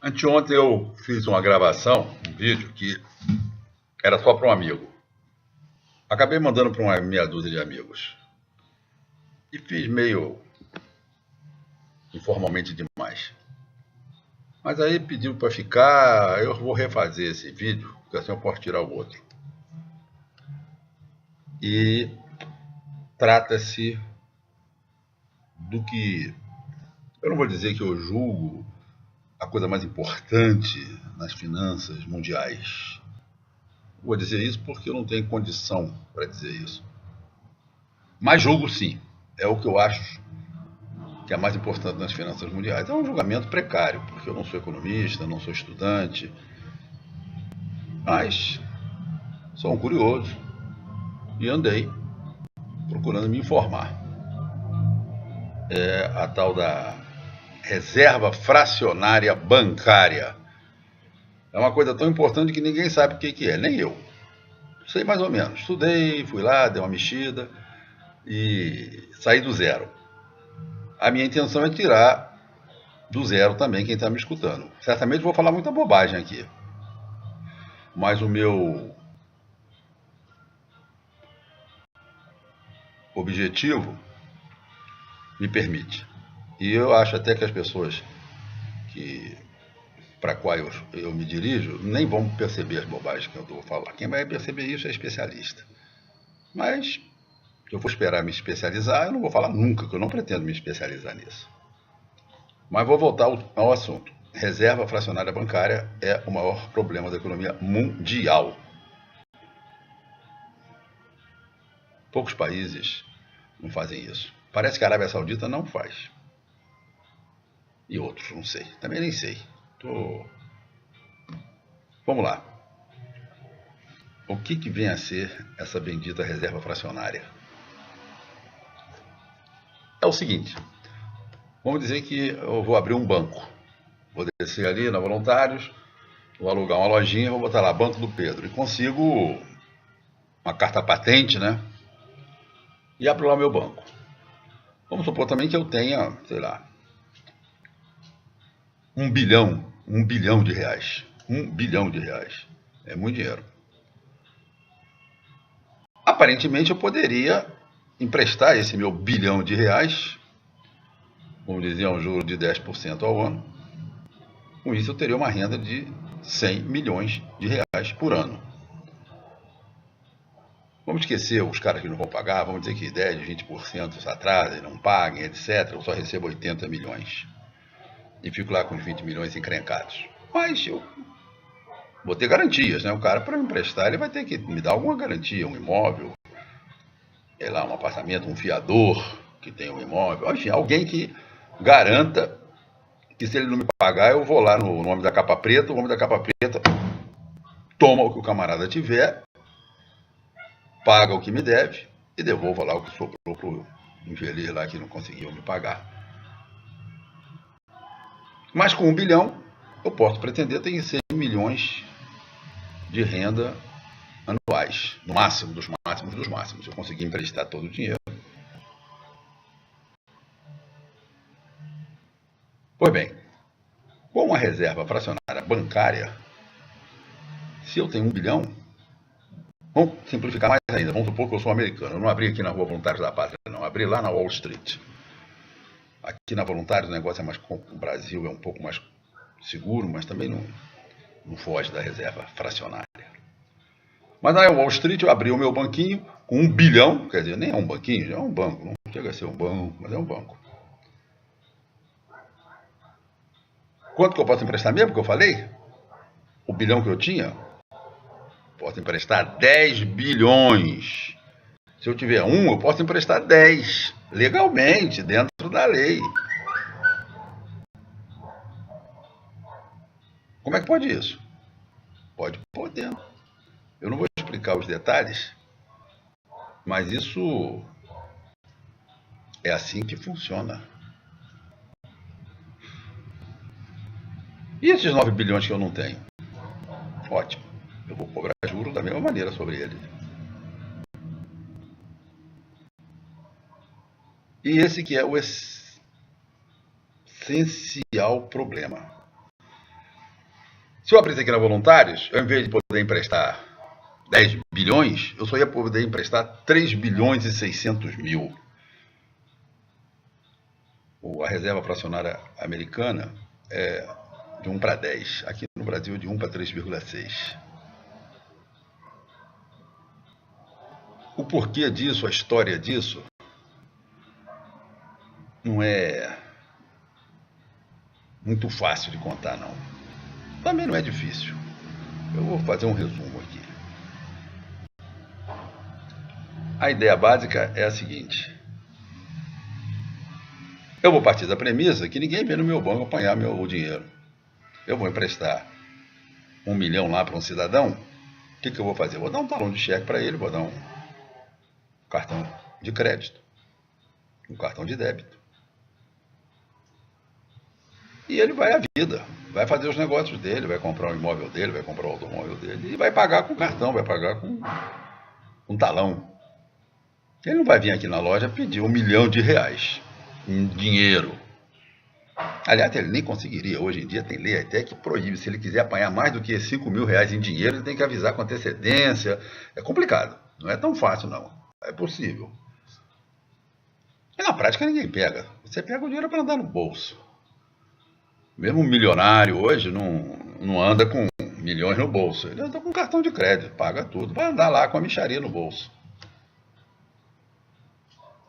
Anteontem eu fiz uma gravação, um vídeo que era só para um amigo. Acabei mandando para uma meia dúzia de amigos. E fiz meio informalmente demais. Mas aí pediu para ficar, eu vou refazer esse vídeo, porque assim eu posso tirar o outro. E trata-se do que eu não vou dizer que eu julgo a coisa mais importante nas finanças mundiais. Vou dizer isso porque eu não tenho condição para dizer isso. Mas julgo sim. É o que eu acho que é mais importante nas finanças mundiais. É um julgamento precário, porque eu não sou economista, não sou estudante, mas sou um curioso e andei procurando me informar. É a tal da reserva fracionária bancária. É uma coisa tão importante que ninguém sabe o que é, nem eu. Sei mais ou menos. Estudei, fui lá, dei uma mexida e saí do zero. A minha intenção é tirar do zero também quem está me escutando. Certamente vou falar muita bobagem aqui. Mas o meu objetivo me permite. E eu acho até que as pessoas para quais eu me dirijo nem vão perceber as bobagens que eu vou falar. Quem vai perceber isso é especialista. Mas se eu for esperar me especializar, eu não vou falar nunca, que eu não pretendo me especializar nisso. Mas vou voltar ao assunto. Reserva fracionária bancária é o maior problema da economia mundial. Poucos países não fazem isso. Parece que a Arábia Saudita não faz. E outros, não sei. Também nem sei. Vamos lá. O que vem a ser essa bendita reserva fracionária? É o seguinte. Vamos dizer que eu vou abrir um banco. Vou descer ali na Voluntários, vou alugar uma lojinha, vou botar lá Banco do Pedro. E consigo uma carta patente, né? E abro lá meu banco. Vamos supor também que eu tenha, sei lá, 1 bilhão de reais. 1 bilhão de reais. É muito dinheiro. Aparentemente eu poderia emprestar esse meu bilhão de reais, como dizia, um juro de 10% ao ano. Com isso eu teria uma renda de 100 milhões de reais por ano. Vamos esquecer os caras que não vão pagar, vamos dizer que 10, 20% se atrasem, não paguem, etc. Eu só recebo 80 milhões. E fico lá com os 20 milhões encrencados. Mas eu vou ter garantias, né? O cara, para me emprestar, ele vai ter que me dar alguma garantia, um imóvel, sei lá, um apartamento, um fiador que tem um imóvel, enfim, alguém que garanta que se ele não me pagar, eu vou lá no nome da capa preta, o nome da capa preta toma o que o camarada tiver, paga o que me deve e devolva lá o que sobrou pro infeliz lá que não conseguiu me pagar. Mas com 1 bilhão, eu posso pretender ter 100 milhões de renda anuais, no máximo dos máximos dos máximos. Se eu conseguir emprestar todo o dinheiro. Pois bem, com a reserva fracionária bancária, se eu tenho 1 bilhão, vamos simplificar mais ainda. Vamos supor que eu sou americano. Eu não abri aqui na Rua Voluntários da Pátria, não. Abri lá na Wall Street. Aqui na Voluntários o negócio é mais... O Brasil é um pouco mais seguro, mas também não foge da reserva fracionária. Mas na Wall Street eu abri o meu banquinho com 1 bilhão, quer dizer, nem é um banquinho, já é um banco. Não chega a ser um banco, mas é um banco. Quanto que eu posso emprestar mesmo, que eu falei? O bilhão que eu tinha? Posso emprestar 10 bilhões. Se eu tiver um, eu posso emprestar 10. Legalmente, dentro da lei. Como é que pode isso? Pode poder. Eu não vou explicar os detalhes, mas isso é assim que funciona. E esses 9 bilhões que eu não tenho? Ótimo. Eu vou cobrar juros da mesma maneira sobre eles. E esse que é o essencial problema. Se eu abrisse aqui na Voluntários, ao invés de poder emprestar 10 bilhões, eu só ia poder emprestar 3 bilhões e 600 mil. A reserva fracionária americana é de 1 para 10. Aqui no Brasil, de 1 para 3,6. O porquê disso, a história disso, não é muito fácil de contar, não. Também não é difícil. Eu vou fazer um resumo aqui. A ideia básica é a seguinte. Eu vou partir da premissa que ninguém vem no meu banco apanhar o dinheiro. Eu vou emprestar 1 milhão lá para um cidadão. O que eu vou fazer? Eu vou dar um talão de cheque para ele, vou dar um cartão de crédito, um cartão de débito. E ele vai à vida, vai fazer os negócios dele, vai comprar o imóvel dele, vai comprar o automóvel dele e vai pagar com cartão, vai pagar com um talão. Ele não vai vir aqui na loja pedir R$1 milhão em dinheiro. Aliás, ele nem conseguiria. Hoje em dia tem lei até que proíbe. Se ele quiser apanhar mais do que R$5 mil em dinheiro, ele tem que avisar com antecedência. É complicado. Não é tão fácil, não. É possível. E na prática ninguém pega. Você pega o dinheiro para andar no bolso. Mesmo um milionário hoje não anda com milhões no bolso. Ele anda com cartão de crédito, paga tudo. Vai andar lá com a mixaria no bolso.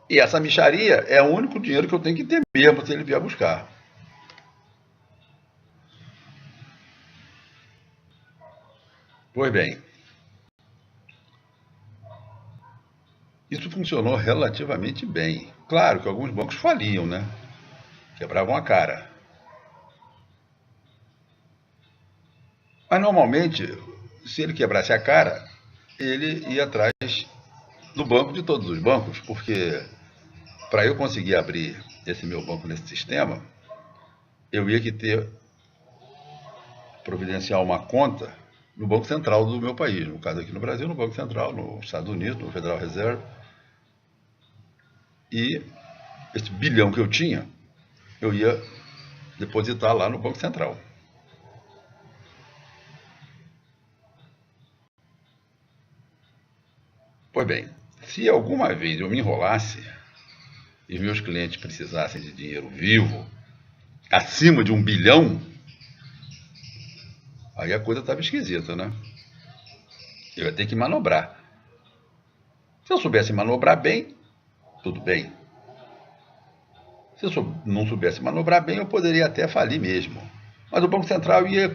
E essa mixaria é o único dinheiro que eu tenho que ter mesmo se ele vier buscar. Pois bem, isso funcionou relativamente bem. Claro que alguns bancos faliam, né? Quebravam a cara. Mas normalmente, se ele quebrasse a cara, ele ia atrás do banco de todos os bancos, porque para eu conseguir abrir esse meu banco nesse sistema, eu ia que providenciar uma conta no Banco Central do meu país. No caso aqui no Brasil, no Banco Central, nos Estados Unidos, no Federal Reserve. E esse bilhão que eu tinha, eu ia depositar lá no Banco Central. Pois bem, se alguma vez eu me enrolasse e meus clientes precisassem de dinheiro vivo, acima de 1 bilhão, aí a coisa estava esquisita, né? Eu ia ter que manobrar. Se eu soubesse manobrar bem, tudo bem. Se eu não soubesse manobrar bem, eu poderia até falir mesmo. Mas o Banco Central ia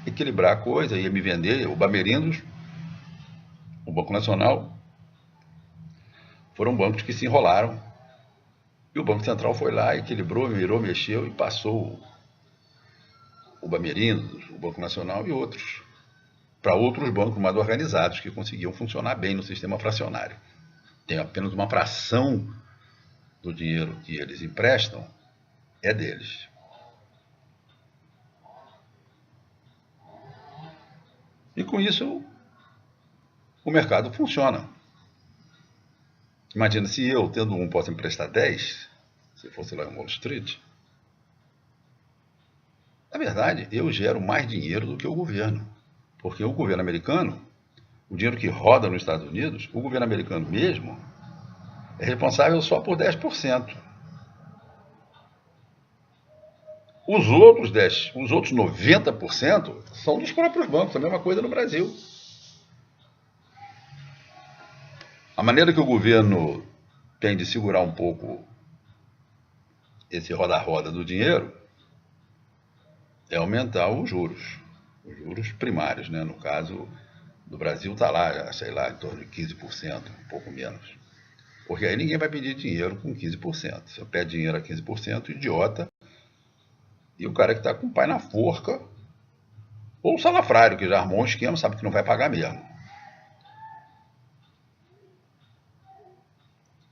equilibrar a coisa, ia me vender. O Bamerindos, o Banco Nacional, foram bancos que se enrolaram. E o Banco Central foi lá, equilibrou, mirou, mexeu e passou o Bamerindos, o Banco Nacional e outros, para outros bancos mais organizados que conseguiam funcionar bem no sistema fracionário. Tem apenas uma fração do dinheiro que eles emprestam, é deles. E com isso, o mercado funciona. Imagina, se eu, tendo um, posso emprestar 10, se fosse lá em Wall Street, na verdade, eu gero mais dinheiro do que o governo. Porque o governo americano, o dinheiro que roda nos Estados Unidos, o governo americano mesmo, é responsável só por 10%. Os outros 90% são dos próprios bancos, a mesma coisa no Brasil. A maneira que o governo tem de segurar um pouco esse roda-roda do dinheiro é aumentar os juros primários, né? No caso do Brasil está lá, sei lá, em torno de 15%, um pouco menos. Porque aí ninguém vai pedir dinheiro com 15%. Se eu pede dinheiro a 15%, idiota, e o cara que está com o pai na forca, ou o salafrário que já armou um esquema, sabe que não vai pagar mesmo.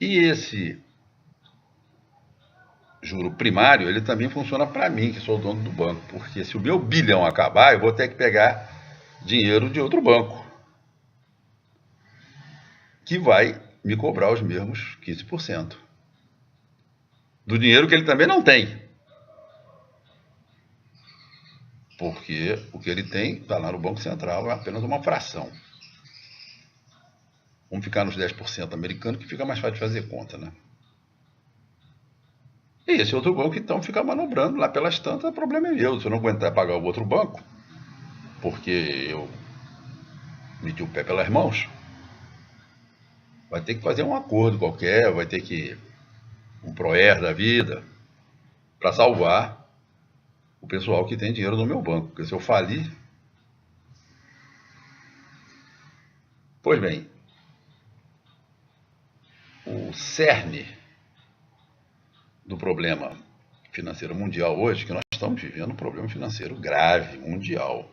E esse juro primário, ele também funciona para mim, que sou o dono do banco, porque se o meu bilhão acabar, eu vou ter que pegar dinheiro de outro banco, que vai me cobrar os mesmos 15%. Do dinheiro que ele também não tem. Porque o que ele tem está lá no Banco Central, é apenas uma fração. Vamos ficar nos 10% americanos, que fica mais fácil de fazer conta, né? E esse outro banco, então, fica manobrando lá pelas tantas, o problema é meu. Se eu não aguentar pagar o outro banco, porque eu meti o pé pelas mãos, vai ter que fazer um acordo qualquer, vai ter que um ProER da vida, para salvar o pessoal que tem dinheiro no meu banco. Porque se eu falir... Pois bem, o cerne do problema financeiro mundial hoje, que nós estamos vivendo um problema financeiro grave, mundial.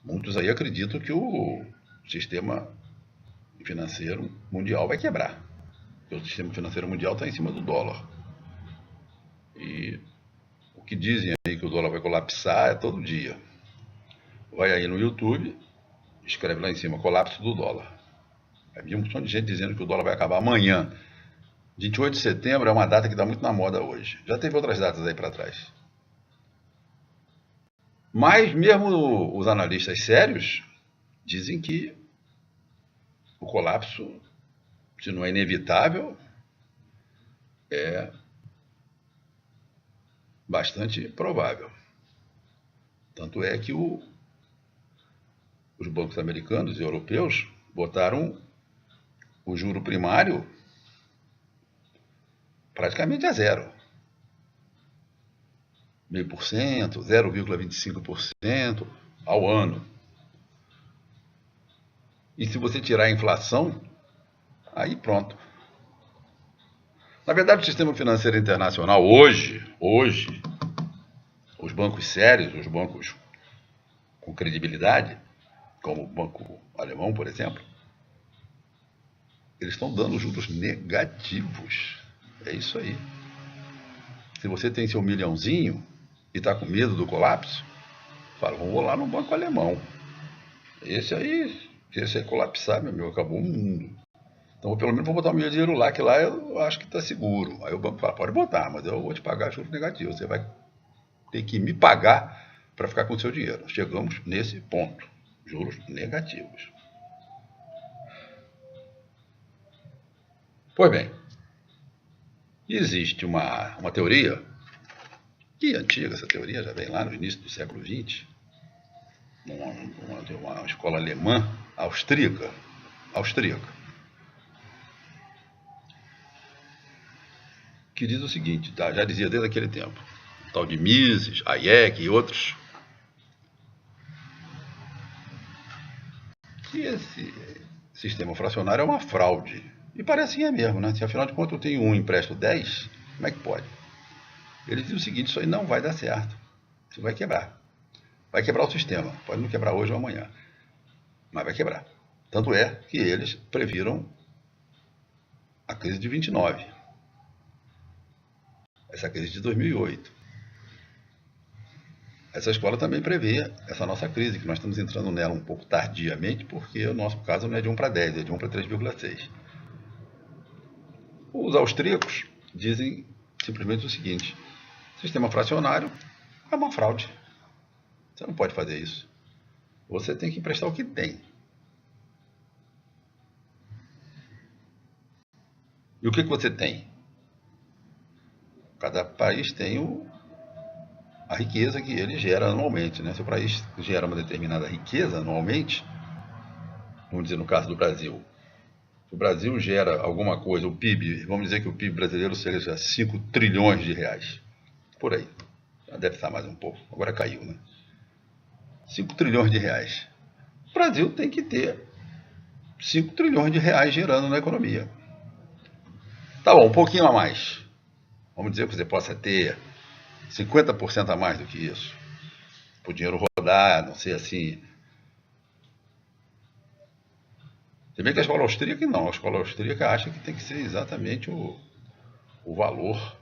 Muitos aí acreditam que o sistema financeiro mundial vai quebrar. Porque o sistema financeiro mundial está em cima do dólar. E o que dizem aí que o dólar vai colapsar é todo dia. Vai aí no YouTube, escreve lá em cima, colapso do dólar. Havia um monte de gente dizendo que o dólar vai acabar amanhã. 28 de setembro é uma data que está muito na moda hoje. Já teve outras datas aí para trás. Mas mesmo os analistas sérios dizem que o colapso, se não é inevitável, é bastante provável. Tanto é que os bancos americanos e europeus botaram o juro primário praticamente a zero. 0,5%, 0,25% ao ano. E se você tirar a inflação, aí pronto. Na verdade, o sistema financeiro internacional hoje, os bancos sérios, os bancos com credibilidade, como o Banco Alemão, por exemplo, eles estão dando juros negativos. É isso aí. Se você tem seu milhãozinho e está com medo do colapso, fala, vamos lá no Banco Alemão. Esse aí colapsar, meu amigo, acabou o mundo. Então, pelo menos vou botar o meu dinheiro lá, que lá eu acho que está seguro. Aí o banco fala, pode botar, mas eu vou te pagar juros negativos. Você vai ter que me pagar para ficar com o seu dinheiro. Chegamos nesse ponto, juros negativos. Pois bem, existe uma teoria, que é antiga, essa teoria já vem lá no início do século XX, uma escola alemã, austríaca, que diz o seguinte, tá? Já dizia desde aquele tempo, o tal de Mises, Hayek e outros, que esse sistema fracionário é uma fraude. E parece que é mesmo, né? Se afinal de contas eu tenho 1 e empresto 10, como é que pode? Ele diz o seguinte, isso aí não vai dar certo. Isso vai quebrar. Vai quebrar o sistema. Pode não quebrar hoje ou amanhã, mas vai quebrar. Tanto é que eles previram a crise de 29. Essa crise de 2008. Essa escola também prevê essa nossa crise, que nós estamos entrando nela um pouco tardiamente, porque o nosso caso não é de 1 para 10, é de 1 para 3,6. Os austríacos dizem simplesmente o seguinte, sistema fracionário é uma fraude. Você não pode fazer isso. Você tem que emprestar o que tem. E o que você tem? Cada país tem a riqueza que ele gera anualmente, né? Se o país gera uma determinada riqueza anualmente, vamos dizer no caso do Brasil, se o Brasil gera alguma coisa, o PIB, vamos dizer que o PIB brasileiro seja 5 trilhões de reais, por aí, já deve estar mais um pouco, agora caiu, né? 5 trilhões de reais. O Brasil tem que ter 5 trilhões de reais gerando na economia. Tá bom, um pouquinho a mais. Vamos dizer que você possa ter 50% a mais do que isso. Para o dinheiro rodar, não ser assim. Se bem que a escola austríaca não. A escola austríaca acha que tem que ser exatamente o valor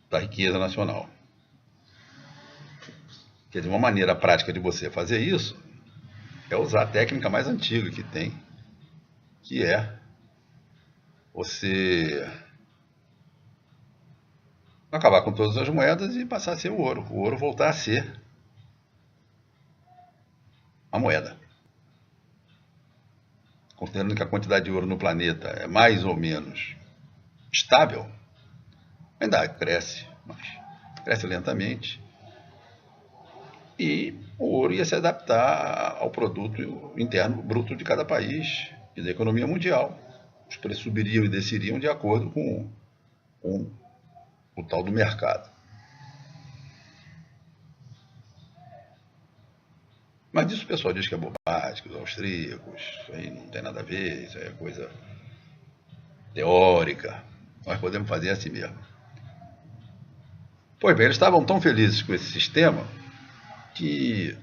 da riqueza nacional. Quer dizer, uma maneira prática de você fazer isso é usar a técnica mais antiga que tem, que é você acabar com todas as moedas e passar a ser o ouro. O ouro voltar a ser a moeda. Considerando que a quantidade de ouro no planeta é mais ou menos estável, ainda cresce, mas cresce lentamente. E o ouro ia se adaptar ao produto interno bruto de cada país e da economia mundial. Os preços subiriam e desceriam de acordo com o tal do mercado. Mas isso o pessoal diz que é bobagem, que os austríacos, isso aí não tem nada a ver, isso aí é coisa teórica. Nós podemos fazer assim mesmo. Pois bem, eles estavam tão felizes com esse sistema que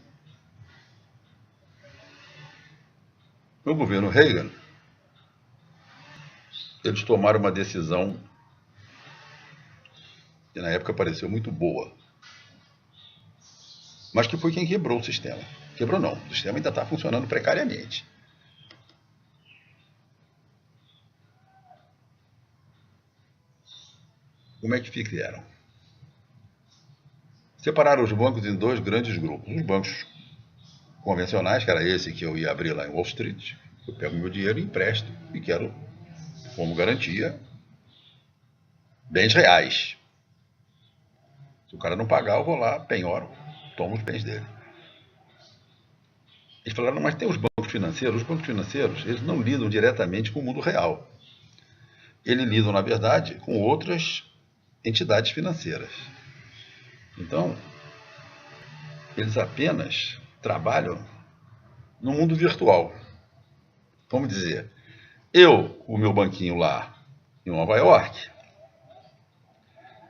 no governo Reagan eles tomaram uma decisão que na época pareceu muito boa, mas que foi quem quebrou o sistema. Quebrou não, o sistema ainda está funcionando precariamente. Como é que fizeram? Separaram os bancos em dois grandes grupos. Os bancos convencionais, que era esse que eu ia abrir lá em Wall Street, eu pego meu dinheiro e empresto e quero, como garantia, bens reais. Se o cara não pagar, eu vou lá, penhoro, tomo os bens dele. Eles falaram, mas tem os bancos financeiros. Os bancos financeiros, eles não lidam diretamente com o mundo real. Eles lidam, na verdade, com outras entidades financeiras. Então, eles apenas trabalham no mundo virtual. Vamos dizer, eu, o meu banquinho lá em Nova York,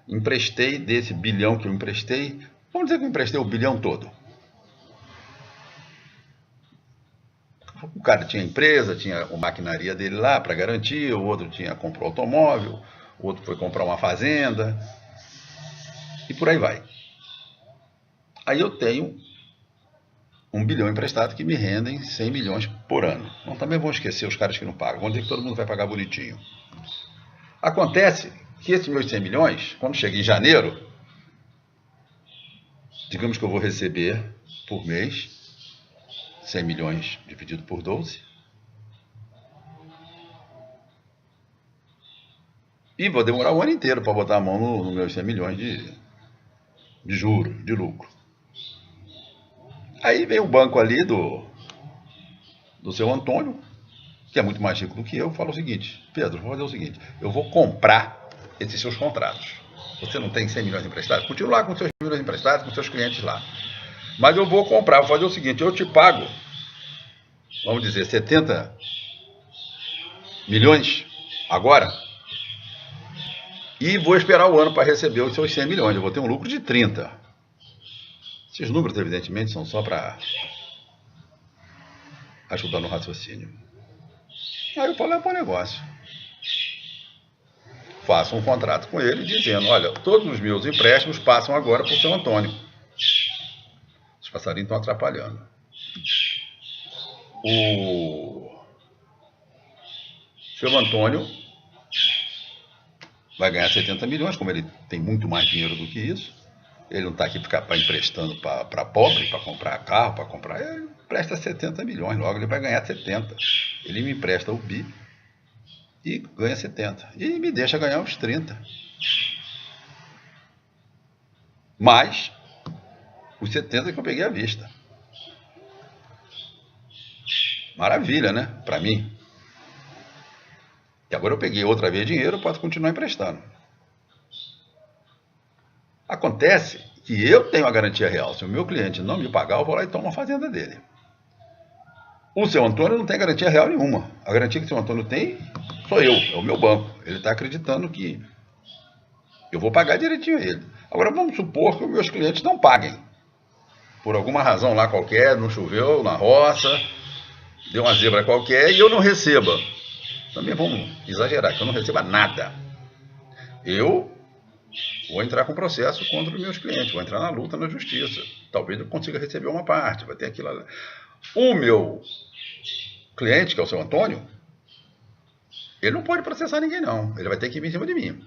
emprestei desse bilhão que eu emprestei, vamos dizer que eu emprestei o bilhão todo. O cara tinha empresa, tinha a maquinaria dele lá para garantir, o outro comprou automóvel, o outro foi comprar uma fazenda, e por aí vai. Aí eu tenho 1 bilhão emprestado que me rendem 100 milhões por ano. Então também vão esquecer os caras que não pagam, vão dizer que todo mundo vai pagar bonitinho. Acontece que esses meus 100 milhões, quando chega em janeiro, digamos que eu vou receber por mês 100 milhões dividido por 12. E vou demorar o ano inteiro para botar a mão nos meus 100 milhões de juro, de lucro. Aí vem o banco ali do seu Antônio, que é muito mais rico do que eu, fala o seguinte: Pedro, vou fazer o seguinte, eu vou comprar esses seus contratos. Você não tem 100 milhões emprestados? Continua lá com seus milhões emprestados, com seus clientes lá. Mas eu vou comprar, vou fazer o seguinte, eu te pago, vamos dizer, 70 milhões agora, e vou esperar o ano para receber os seus 100 milhões. Eu vou ter um lucro de 30. Esses números, evidentemente, são só para ajudar no raciocínio. Aí eu falei, é um bom negócio. Faço um contrato com ele dizendo, olha, todos os meus empréstimos passam agora para o seu Antônio. Os passarinhos estão atrapalhando. O seu Antônio vai ganhar 70 milhões, como ele tem muito mais dinheiro do que isso. Ele não está aqui para emprestando para pobre, para comprar carro, para comprar. Ele empresta 70 milhões, logo ele vai ganhar 70. Ele me empresta o bi e ganha 70. E me deixa ganhar os 30. Mais os 70 que eu peguei à vista. Maravilha, né? Para mim. E agora eu peguei outra vez dinheiro, eu posso continuar emprestando. Acontece que eu tenho a garantia real. Se o meu cliente não me pagar, eu vou lá e tomo a fazenda dele. O seu Antônio não tem garantia real nenhuma. A garantia que o seu Antônio tem sou eu, é o meu banco. Ele está acreditando que eu vou pagar direitinho a ele. Agora vamos supor que os meus clientes não paguem. Por alguma razão lá qualquer, não choveu na roça, deu uma zebra qualquer e eu não receba. Também vamos exagerar, que eu não receba nada. Eu vou entrar com processo contra os meus clientes, vou entrar na luta na justiça. Talvez eu consiga receber uma parte, vai ter aquilo. O meu cliente, que é o seu Antônio, ele não pode processar ninguém não, ele vai ter que ir em cima de mim.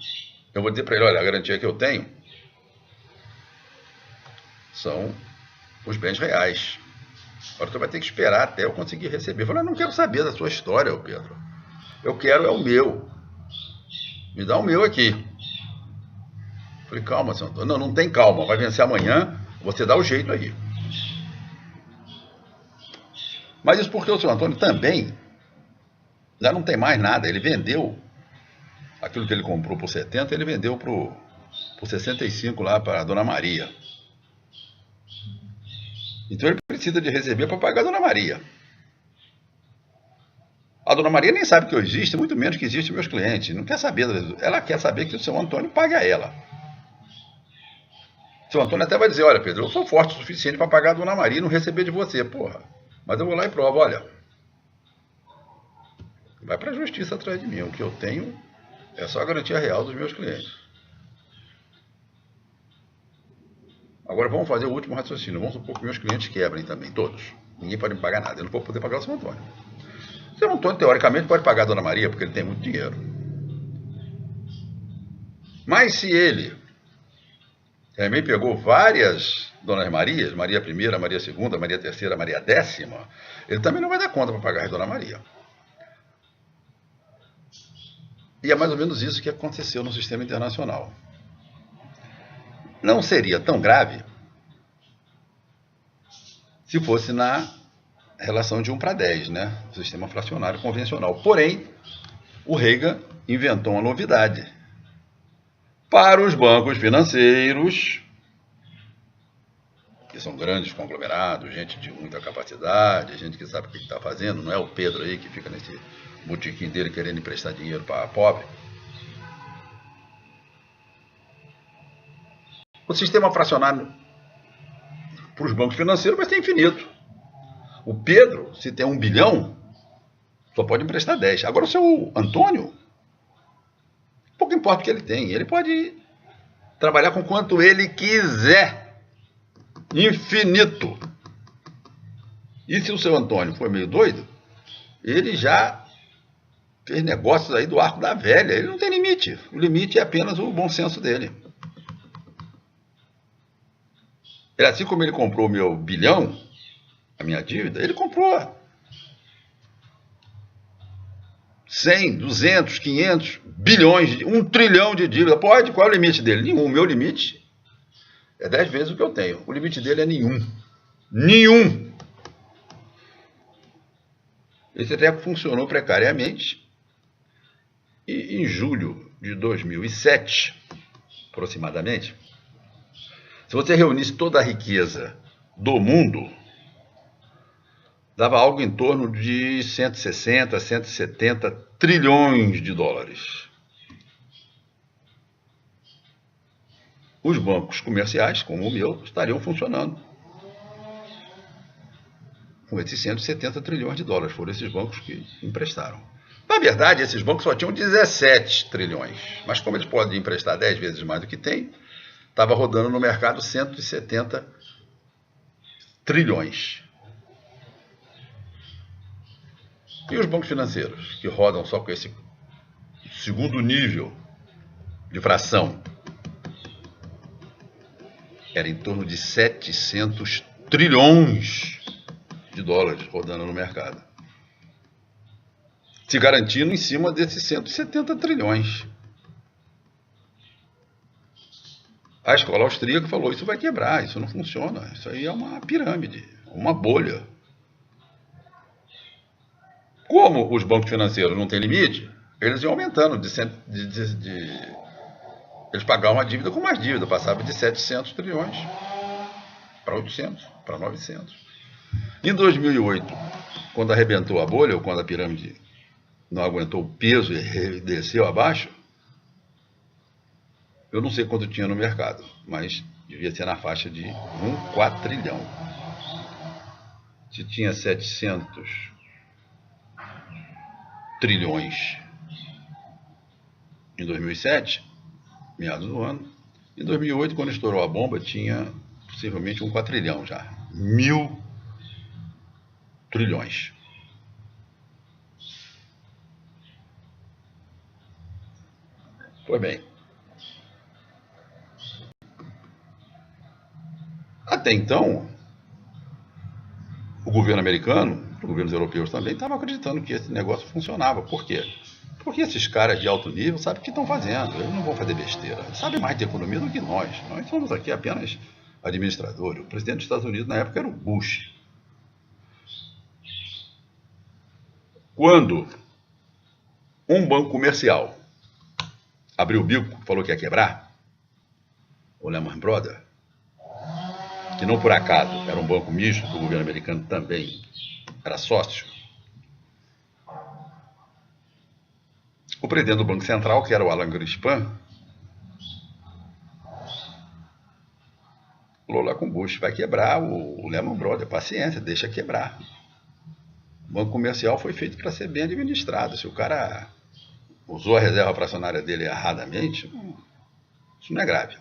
eu vou dizer para ele, olha, a garantia que eu tenho são os bens reais. Agora tu vai ter que esperar até eu conseguir receber. Eu falei, eu não quero saber da sua história, Pedro. Eu quero é o meu. Me dá o meu aqui. Eu falei, calma, seu Antônio. Não, não tem calma. Vai vencer amanhã, você dá o jeito aí. Mas isso porque o seu Antônio também já não tem mais nada. Ele vendeu aquilo que ele comprou por 70, ele vendeu por 65 lá para a Dona Maria. Então ele precisa de receber para pagar a Dona Maria. A Dona Maria nem sabe que eu existo, muito menos que existem meus clientes. Não quer saber. Ela quer saber que o seu Antônio pague a ela. O seu Antônio até vai dizer, olha, Pedro, eu sou forte o suficiente para pagar a Dona Maria e não receber de você, porra. Mas eu vou lá e provo, olha. Vai para a justiça atrás de mim. O que eu tenho é só a garantia real dos meus clientes. Agora vamos fazer o último raciocínio. Vamos supor que meus clientes quebrem também, todos. Ninguém pode me pagar nada. Eu não vou poder pagar o seu Antônio. O seu Antônio, teoricamente, pode pagar a Dona Maria, porque ele tem muito dinheiro. Mas se ele também pegou várias Donas Marias, Maria I, Maria II, Maria III, Maria X, ele também não vai dar conta para pagar a Dona Maria. E é mais ou menos isso que aconteceu no sistema internacional. Não seria tão grave se fosse na relação de 1 para 10, né? O sistema fracionário convencional. Porém, o Reagan inventou uma novidade. Para os bancos financeiros, que são grandes conglomerados, gente de muita capacidade, gente que sabe o que está fazendo, não é o Pedro aí que fica nesse botiquim dele querendo emprestar dinheiro para pobre. O sistema fracionário para os bancos financeiros vai ser infinito. O Pedro, se tem 1 bilhão, só pode emprestar 10. Agora o seu Antônio, pouco importa o que ele tem, ele pode trabalhar com quanto ele quiser. Infinito. E se o seu Antônio for meio doido, ele já fez negócios aí do arco da velha. Ele não tem limite. O limite é apenas o bom senso dele. Assim como ele comprou o meu bilhão, a minha dívida, ele comprou 100, 200, 500 bilhões, 1 trilhão de dívida. Pode? Qual é o limite dele? Nenhum. O meu limite é 10 vezes o que eu tenho. O limite dele é nenhum. Nenhum. Esse treco funcionou precariamente. E em julho de 2007, aproximadamente, se você reunisse toda a riqueza do mundo, dava algo em torno de 160, 170 trilhões de dólares. Os bancos comerciais, como o meu, estariam funcionando com esses 170 trilhões de dólares. Foram esses bancos que emprestaram. Na verdade, esses bancos só tinham 17 trilhões. Mas como eles podem emprestar 10 vezes mais do que tem, estava rodando no mercado 170 trilhões. E os bancos financeiros, que rodam só com esse segundo nível de fração, era em torno de 700 trilhões de dólares rodando no mercado, se garantindo em cima desses 170 trilhões. A escola austríaca falou, isso vai quebrar, isso não funciona, isso aí é uma pirâmide, uma bolha. Como os bancos financeiros não têm limite, eles iam aumentando, eles pagavam a dívida com mais dívida, passava de 700 trilhões para 800, para 900. Em 2008, quando arrebentou a bolha, ou quando a pirâmide não aguentou o peso e desceu abaixo, eu não sei quanto tinha no mercado, mas devia ser na faixa de 1 quatrilhão. Se tinha 700 trilhões em 2007, meados do ano, em 2008, quando estourou a bomba, tinha possivelmente 1 quatrilhão já. 1.000 trilhões. Pois bem, Até então, o governo americano, os governos europeus também, estavam acreditando que esse negócio funcionava. Por quê? Porque esses caras de alto nível sabem o que estão fazendo, eles não vão fazer besteira, eles sabem mais de economia do que nós. Nós somos aqui apenas administradores. O presidente dos Estados Unidos na época era o Bush. Quando um banco comercial abriu o bico, falou que ia quebrar, o Lehman Brothers, que não por acaso era um banco misto, que o governo americano também era sócio, o presidente do Banco Central, que era o Alan Greenspan, falou lá com o Bush, vai quebrar o Lehman Brothers, paciência, deixa quebrar. O banco comercial foi feito para ser bem administrado. Se o cara usou a reserva fracionária dele erradamente, isso não é grave.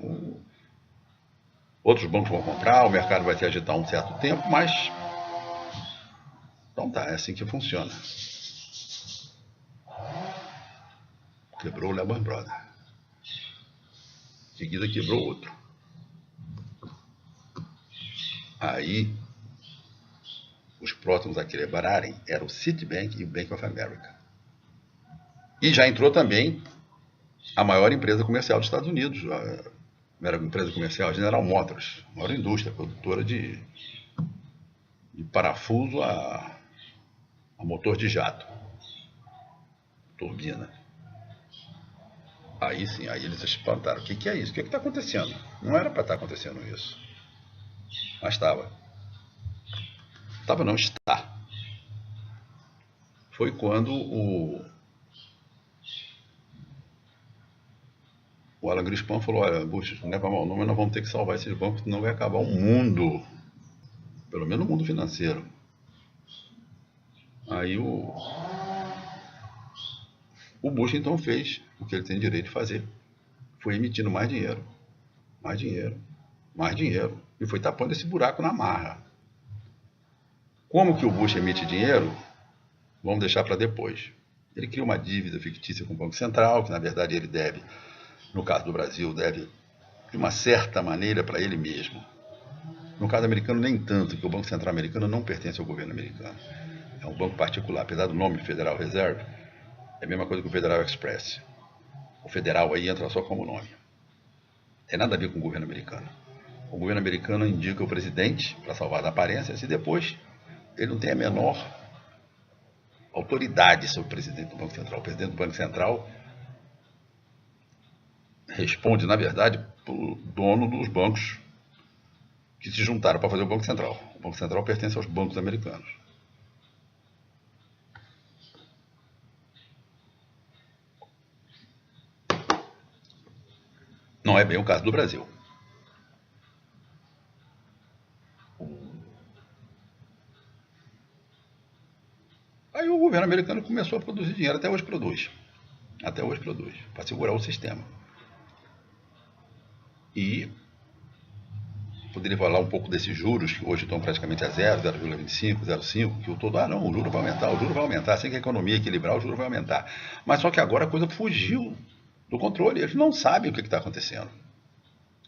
Outros bancos vão comprar, o mercado vai se agitar um certo tempo, mas então tá, é assim que funciona. Quebrou o Lehman Brothers. Em seguida quebrou outro. Aí, os próximos a quebrarem eram o Citibank e o Bank of America. E já entrou também a maior empresa comercial dos Estados Unidos, a empresa comercial General Motors, a maior indústria, produtora de parafuso a motor de jato, turbina. Aí sim, aí eles se espantaram. O que é isso? O que está acontecendo? Não era para estar acontecendo isso. Mas estava. Estava não, está. Foi quando o Alan Greenspan falou, olha, Bush, não leva mal não, mas nós vamos ter que salvar esses bancos, senão vai acabar o mundo. Pelo menos o mundo financeiro. Aí o Bush então fez o que ele tem direito de fazer. Foi emitindo mais dinheiro. Mais dinheiro. Mais dinheiro. E foi tapando esse buraco na marra. Como que o Bush emite dinheiro? Vamos deixar para depois. Ele cria uma dívida fictícia com o Banco Central, que na verdade ele deve, no caso do Brasil, deve de uma certa maneira para ele mesmo. No caso americano, nem tanto, porque o Banco Central americano não pertence ao governo americano. É um banco particular, apesar do nome Federal Reserve, é a mesma coisa que o Federal Express. O federal aí entra só como nome. Tem nada a ver com o governo americano. O governo americano indica o presidente para salvar as aparências e depois ele não tem a menor autoridade sobre o presidente do Banco Central. O presidente do Banco Central responde, na verdade, para o dono dos bancos que se juntaram para fazer o Banco Central. O Banco Central pertence aos bancos americanos. Não é bem o caso do Brasil. Aí o governo americano começou a produzir dinheiro, até hoje produz. Até hoje produz, para segurar o sistema. E poderia falar um pouco desses juros, que hoje estão praticamente a 0,25, 0,5, que o todo, não, o juro vai aumentar, assim que a economia equilibrar, o juro vai aumentar. Mas só que agora a coisa fugiu do controle, eles não sabem o que está acontecendo.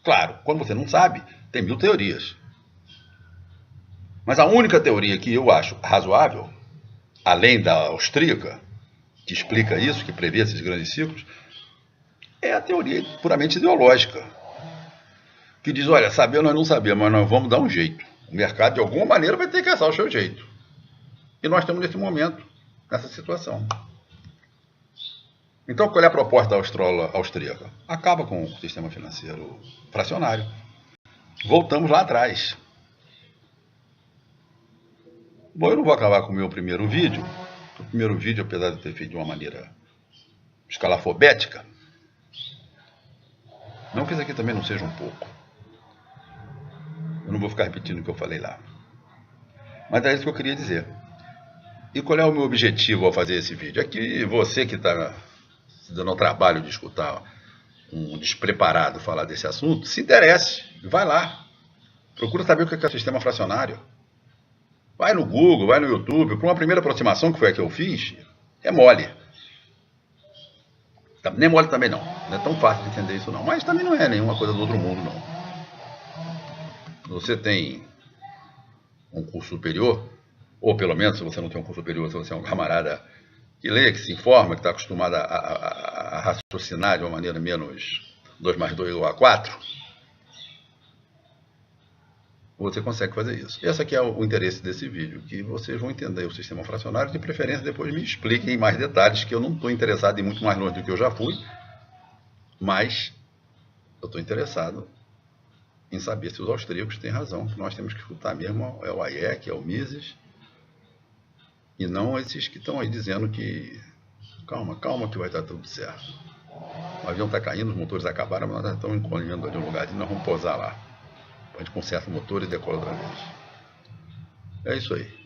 Claro, quando você não sabe, tem 1000 teorias. Mas a única teoria que eu acho razoável, além da austríaca, que explica isso, que prevê esses grandes ciclos, é a teoria puramente ideológica, que diz, olha, saber nós não sabemos, mas nós vamos dar um jeito. O mercado, de alguma maneira, vai ter que achar o seu jeito. E nós estamos nesse momento, nessa situação. Então, qual é a proposta austríaca? Acaba com o sistema financeiro fracionário. Voltamos lá atrás. Bom, eu não vou acabar com o meu primeiro vídeo. O primeiro vídeo, apesar de ter feito de uma maneira escalafobética, não que isso aqui também não seja um pouco. Eu não vou ficar repetindo o que eu falei lá. Mas é isso que eu queria dizer. E qual é o meu objetivo ao fazer esse vídeo? É que você que está se dando ao trabalho de escutar um despreparado falar desse assunto, se interesse, vai lá. Procura saber o que é o sistema fracionário. Vai no Google, vai no YouTube. Para uma primeira aproximação, que foi a que eu fiz, é mole. Nem mole também não. Não é tão fácil de entender isso não. Mas também não é nenhuma coisa do outro mundo não. você tem um curso superior, ou pelo menos se você não tem um curso superior, se você é um camarada que lê, que se informa, que está acostumado a raciocinar de uma maneira menos 2 mais 2 igual a 4, você consegue fazer isso. Esse aqui é o interesse desse vídeo, que vocês vão entender o sistema fracionário, de preferência depois me expliquem em mais detalhes, que eu não estou interessado em muito mais longe do que eu já fui, mas eu estou interessado em saber se os austríacos têm razão, que nós temos que escutar mesmo é o Hayek, é o Mises, e não esses que estão aí dizendo que calma, calma que vai estar tudo certo. O avião está caindo, os motores acabaram, mas nós estamos encolhendo ali um lugarzinho, nós vamos pousar lá. A gente conserta o motor e decola outra vez. É isso aí.